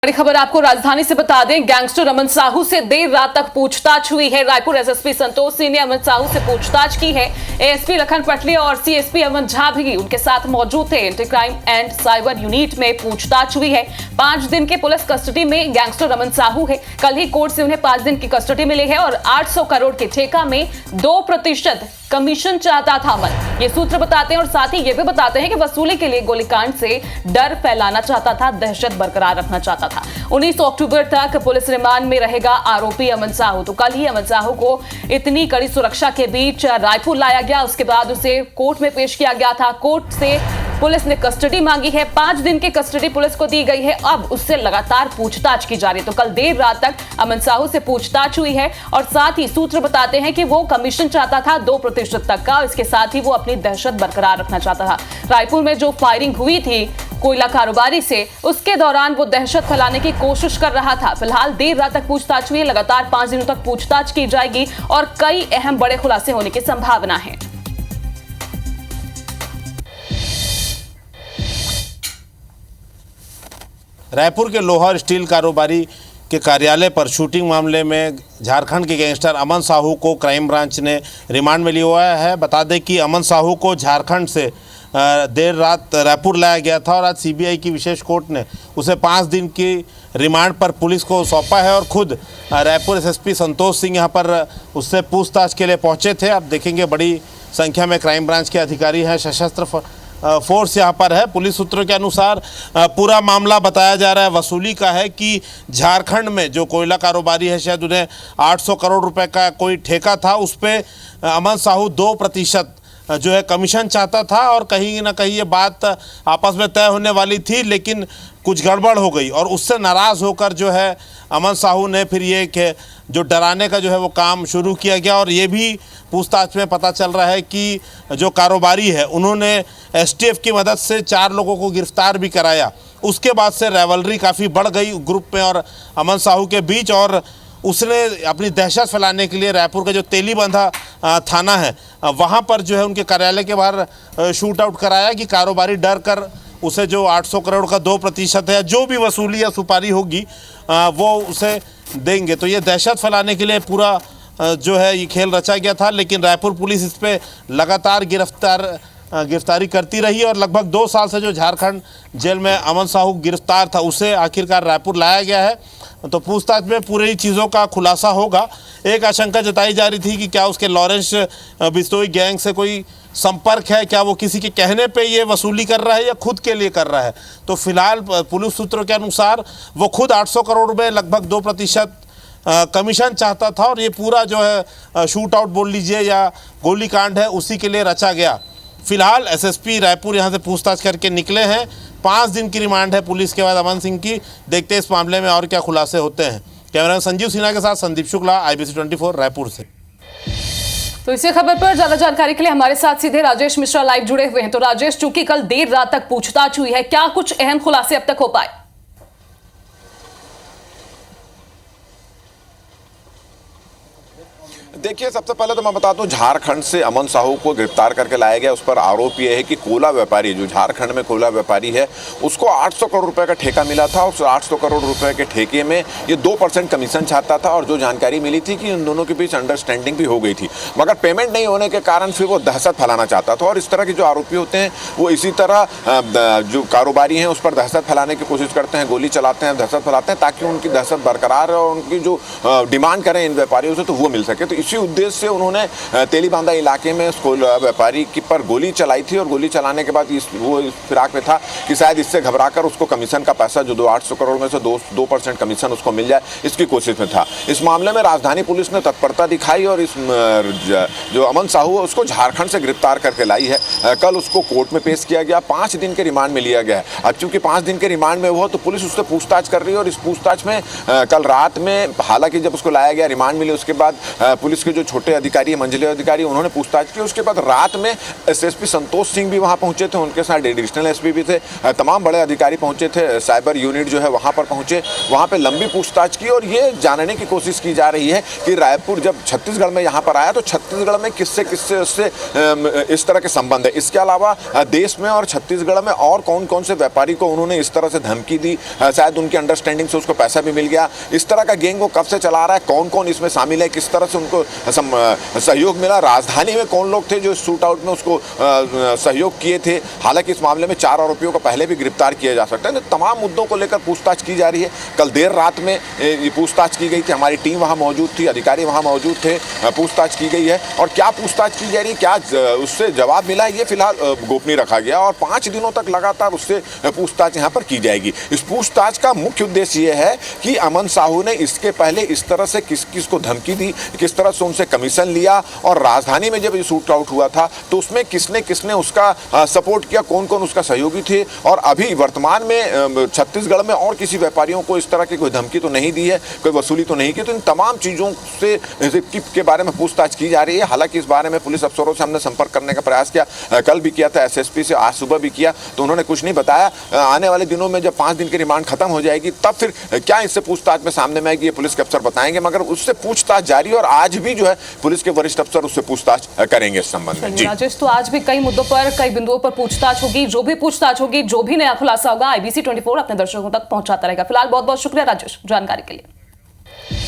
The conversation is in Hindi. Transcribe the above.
बड़ी खबर आपको राजधानी से बता दें, गैंगस्टर अमन साहू से देर रात तक पूछताछ हुई है। रायपुर एसएसपी संतोष सिंह ने अमन साहू से पूछताछ की है। एएसपी लखन पटले और सीएसपी अमन झा भी उनके साथ मौजूद थे। Anti crime and cyber unit में पूछताछ हुई है। 5 दिन के पुलिस कस्टडी में गैंगस्टर अमन साहू है। कल ही कोर्ट से उन्हें 5 दिन की कस्टडी मिली है और 800 करोड़ के ठेका में 2% कमीशन चाहता था अमन। ये सूत्र बताते हैं और साथ ही ये भी बताते हैं कि वसूली के लिए गोलीकांड से डर फैलाना चाहता था, दहशत बरकरार रखना चाहता था। 19 अक्टूबर तक पुलिस रिमांड में रहेगा आरोपी अमन साहू। तो कल ही अमन साहू को इतनी कड़ी सुरक्षा के बीच रायपुर लाया गया, उसके बाद उसे कोर्ट में पेश किया गया था। कोर्ट से पुलिस ने कस्टडी मांगी है। 5 दिन की कस्टडी पुलिस को दी गई है। अब उससे लगातार पूछताछ की जा रही है। तो कल देर रात तक अमन साहू से पूछताछ हुई है और साथ ही सूत्र बताते हैं कि वो कमीशन चाहता था 2% तक का। इसके साथ ही वो अपनी दहशत बरकरार रखना चाहता था। रायपुर में जो फायरिंग हुई थी कोयला कारोबारी से, उसके दौरान वो दहशत फैलाने की कोशिश कर रहा था। फिलहाल देर रात तक पूछताछ हुई है। लगातार 5 दिनों तक पूछताछ की जाएगी और कई अहम बड़े खुलासे होने की संभावना है। रायपुर के लोहार स्टील कारोबारी के कार्यालय पर शूटिंग मामले में झारखंड के गैंगस्टर अमन साहू को क्राइम ब्रांच ने रिमांड में लिया हुआ है। बता दें कि अमन साहू को झारखंड से देर रात रायपुर लाया गया था और आज सीबीआई की विशेष कोर्ट ने उसे 5 दिन की रिमांड पर पुलिस को सौंपा है और खुद रायपुर एसएसपी संतोष सिंह यहां पर उससे पूछताछ के लिए पहुंचे थे। आप देखेंगे बड़ी संख्या में क्राइम ब्रांच के अधिकारी हैं, सशस्त्र फोर्स यहाँ पर है। पुलिस सूत्रों के अनुसार पूरा मामला बताया जा रहा है वसूली का है कि झारखंड में जो कोयला कारोबारी है, शायद उन्हें 800 करोड़ रुपए का कोई ठेका था, उस पर अमन साहू 2% जो है कमीशन चाहता था और कहीं ना कहीं ये बात आपस में तय होने वाली थी, लेकिन कुछ गड़बड़ हो गई और उससे नाराज़ होकर जो है अमन साहू ने फिर ये कि जो डराने का जो है वो काम शुरू किया गया। और ये भी पूछताछ में पता चल रहा है कि जो कारोबारी है उन्होंने एसटीएफ की मदद से 4 लोगों को गिरफ्तार भी कराया। उसके बाद से राइवलरी काफ़ी बढ़ गई ग्रुप में और अमन साहू के बीच और उसने अपनी दहशत फैलाने के लिए रायपुर का जो तेलीबंधा थाना है वहाँ पर जो है उनके कार्यालय के बाहर शूट आउट कराया कि कारोबारी डर कर उसे जो 800 करोड़ का 2% है, जो भी वसूली या सुपारी होगी वो उसे देंगे। तो ये दहशत फैलाने के लिए पूरा जो है ये खेल रचा गया था, लेकिन रायपुर पुलिस इस पर लगातार गिरफ्तारी करती रही और लगभग 2 साल से जो झारखंड जेल में अमन साहू गिरफ्तार था उसे आखिरकार रायपुर लाया गया है। तो पूछताछ में पूरी चीज़ों का खुलासा होगा। एक आशंका जताई जा रही थी कि क्या उसके लॉरेंस बिश्नोई गैंग से कोई संपर्क है, क्या वो किसी के कहने पे ये वसूली कर रहा है या खुद के लिए कर रहा है। तो फिलहाल पुलिस सूत्रों के अनुसार वो खुद 800 करोड़ रुपए लगभग 2% कमीशन चाहता था और ये पूरा जो है शूट आउट बोल लीजिए या गोलीकांड है उसी के लिए रचा गया। फिलहाल एसएसपी रायपुर यहाँ से पूछताछ करके निकले हैं। 5 दिन की रिमांड है पुलिस के बाद अमन सिंह की। देखते हैं इस मामले में और क्या खुलासे होते हैं। कैमरामैन संजीव सिन्हा के साथ संदीप शुक्ला, IBC 24 रायपुर से। तो इसी खबर पर ज्यादा जानकारी के लिए हमारे साथ सीधे राजेश मिश्रा लाइव जुड़े हुए हैं। तो राजेश, चूंकि कल देर रात तक पूछताछ हुई है, क्या कुछ अहम खुलासे अब तक हो पाए? देखिए, सबसे पहले तो मैं बता दूं, झारखंड से अमन साहू को गिरफ्तार करके लाया गया। उस पर आरोप यह है कि कोयला व्यापारी, जो झारखंड में कोयला व्यापारी है, उसको 800 करोड़ रुपए का ठेका मिला था। उस 800 करोड़ रुपए के ठेके में ये 2% कमीशन चाहता था और जो जानकारी मिली थी कि उन दोनों के बीच अंडरस्टैंडिंग भी हो गई थी, मगर पेमेंट नहीं होने के कारण फिर वो दहशत फैलाना चाहता था। और इस तरह के जो आरोपी होते हैं वो इसी तरह जो कारोबारी हैं उस पर दहशत फैलाने की कोशिश करते हैं, गोली चलाते हैं, दहशत फैलाते हैं ताकि उनकी दहशत बरकरार है और उनकी जो डिमांड करें इन व्यापारियों से तो वो मिल सके। तो इसी उद्देश्य से उन्होंने तेलीबांधा इलाके में कोयला व्यापारी की पर गोली चलाई थी और गोली चलाने के बाद वो इस फिराक में था कि शायद इससे घबराकर उसको कमीशन का पैसा जो 800 करोड़ में से 2% कमीशन उसको मिल जाए, इसकी कोशिश में था। इस मामले में राजधानी पुलिस ने तत्परता दिखाई और इस जो अमन साहू है उसको झारखंड से गिरफ्तार करके लाई है। कल उसको कोर्ट में पेश किया गया, 5 दिन के रिमांड में लिया गया है। अब चूंकि 5 दिन के रिमांड में हुआ तो पुलिस उससे पूछताछ कर रही है और इस पूछताछ में कल रात में, हालांकि जब उसको लाया गया, रिमांड मिली, उसके बाद पुलिस पुलिस के जो छोटे अधिकारी, मंझले अधिकारी, उन्होंने पूछताछ की। उसके बाद रात में एसएसपी संतोष सिंह भी वहां पहुंचे थे, उनके साथ एडिशनल एसपी भी थे, तमाम बड़े अधिकारी पहुंचे थे, साइबर यूनिट जो है वहां पर पहुंचे, वहां पे लंबी पूछताछ की और ये जानने की कोशिश की जा रही है कि रायपुर जब छत्तीसगढ़ में यहाँ पर आया तो छत्तीसगढ़ में किससे किससे उससे इस तरह के संबंध है। इसके अलावा देश में और छत्तीसगढ़ में और कौन कौन से व्यापारी को उन्होंने इस तरह से धमकी दी, शायद उनकी अंडरस्टैंडिंग से उसको पैसा भी मिल गया। इस तरह का गैंग वो कब से चला रहा है, कौन कौन इसमें शामिल है, किस तरह से उनको सहयोग मिला, राजधानी में कौन लोग थे जो शूट आउट में उसको सहयोग किए थे। हालांकि इस मामले में 4 आरोपियों को पहले भी गिरफ्तार किया जा सकता है। तो तमाम मुद्दों को लेकर पूछताछ की जा रही है। कल देर रात में ये पूछताछ की गई थी, हमारी टीम वहां मौजूद थी, अधिकारी वहां मौजूद थे, पूछताछ की गई है। और क्या पूछताछ की जा रही है, क्या उससे जवाब मिला है, ये फिलहाल गोपनीय रखा गया और 5 दिनों तक लगातार उससे पूछताछ यहाँ पर की जाएगी। इस पूछताछ का मुख्य उद्देश्य ये है कि अमन साहू ने इसके पहले इस तरह से किस किस को धमकी दी, किस तरह से उनसे कमीशन लिया और राजधानी में जब ये शूट आउट हुआ था तो उसमें किसने किसने उसका सपोर्ट किया, कौन कौन उसका सहयोगी थे। और अभी वर्तमान में छत्तीसगढ़ में और किसी व्यापारियों को इस तरह की कोई धमकी तो नहीं दी है, कोई वसूली तो नहीं की। तो इन तमाम चीज़ों से के बारे में पूछताछ की जा रही है। हालांकि इस बारे में पुलिस अफसरों से हमने संपर्क करने का प्रयास किया, कल भी किया था, एसएसपी से आज सुबह भी किया, तो उन्होंने कुछ नहीं बताया। आने वाले दिनों में जब 5 दिन की रिमांड खत्म हो जाएगी तब फिर क्या इससे पूछताछ में सामने में आएगी, ये पुलिस के अफसर बताएंगे। मगर उससे पूछताछ जारी और आज भी जो है पुलिस के वरिष्ठ अफसर उससे पूछताछ करेंगे इस संबंध में। राजेश, तो आज भी कई मुद्दों पर, कई बिंदुओं पर पूछताछ होगी। जो भी पूछताछ होगी, जो भी नया खुलासा होगा, IBC 24 अपने दर्शकों तक पहुंचाता रहेगा। फिलहाल बहुत बहुत शुक्रिया राजेश जानकारी के लिए।